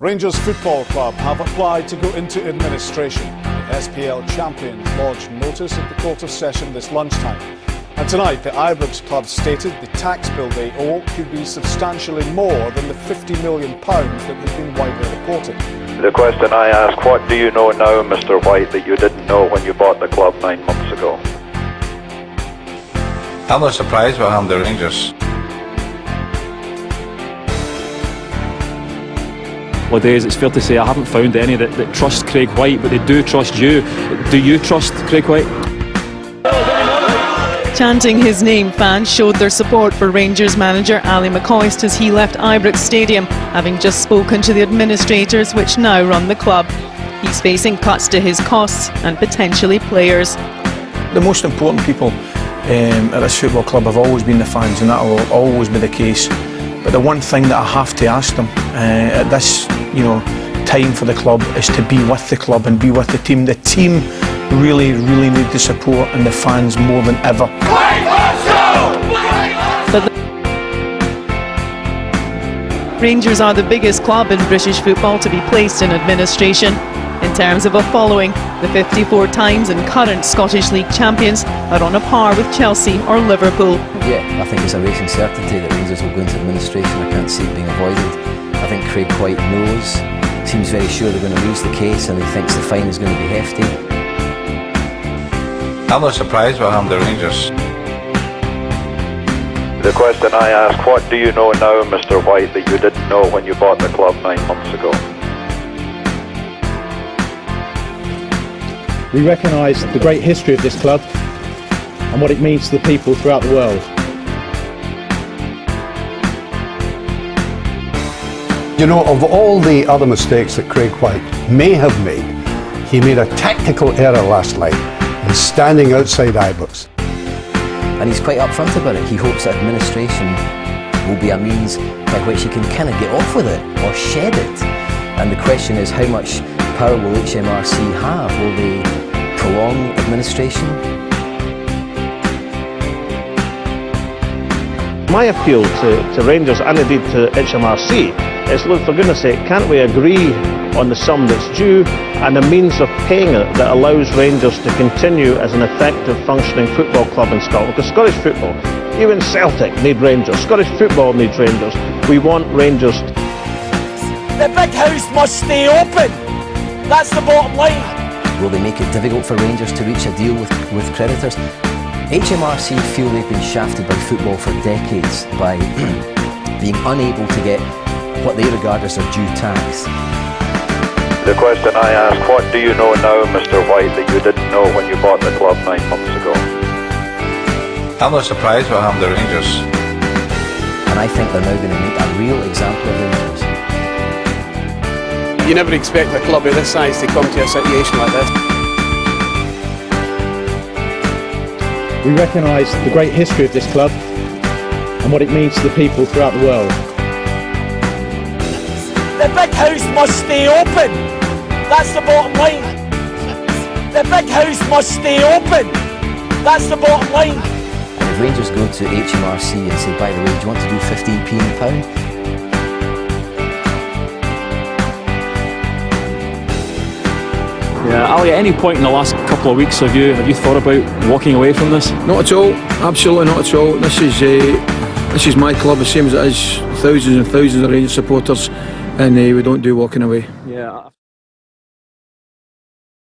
Rangers Football Club have applied to go into administration. The SPL champions lodged notice at the Court of Session this lunchtime. And tonight, the Ibrox club stated the tax bill they owe could be substantially more than the £50 million that has been widely reported. The question I ask, what do you know now, Mr. Whyte, that you didn't know when you bought the club 9 months ago? I'm not surprised what happened to Rangers. Days, it's fair to say I haven't found any that trust Craig Whyte, but they do trust you. Do you trust Craig Whyte? Chanting his name, fans showed their support for Rangers manager Ali McCoist as he left Ibrox Stadium, having just spoken to the administrators which now run the club. He's facing cuts to his costs and potentially players. The most important people at this football club have always been the fans, and that will always be the case. But the one thing that I have to ask them at this, time for the club is to be with the club and be with the team. The team really need the support and the fans more than ever. Rangers are the biggest club in British football to be placed in administration. In terms of a following, the 54 times and current Scottish League champions are on a par with Chelsea or Liverpool. Yeah, I think it's a racing certainty that Rangers will go into administration. I can't see it being avoided. I think Craig Whyte knows, seems very sure they're going to lose the case, and he thinks the fine is going to be hefty. I'm not surprised what happened to Rangers. The question I ask, what do you know now, Mr. Whyte, that you didn't know when you bought the club 9 months ago? We recognise the great history of this club and what it means to the people throughout the world. You know, of all the other mistakes that Craig Whyte may have made, he made a tactical error last night in standing outside Ibrox. And he's quite upfront about it. He hopes that administration will be a means by which he can kind of get off with it or shed it. And the question is, how much power will HMRC have? Will they prolong administration? My appeal to Rangers and indeed to HMRC is, look, for goodness sake, can't we agree on the sum that's due and a means of paying it that allows Rangers to continue as an effective functioning football club in Scotland? Because Scottish football, even Celtic need Rangers, Scottish football needs Rangers. We want Rangers. The big house must stay open. That's the bottom line. Will they make it difficult for Rangers to reach a deal with creditors? HMRC feel they've been shafted by football for decades by being unable to get what they regard as their due tax. The question I ask, what do you know now, Mr. Whyte, that you didn't know when you bought the club 9 months ago? I'm not surprised what happened to Rangers. And I think they're now going to make a real example of Rangers. You never expect a club of this size to come to a situation like this. We recognise the great history of this club and what it means to the people throughout the world. The big house must stay open. That's the bottom line. The big house must stay open. That's the bottom line. And if Rangers go to HMRC and say, by the way, do you want to do 15p in the pound? Yeah, Ali, at any point in the last couple of weeks have you thought about walking away from this? Not at all, absolutely not at all. This is my club, the same as it is thousands and thousands of Rangers supporters, and we don't do walking away. Yeah.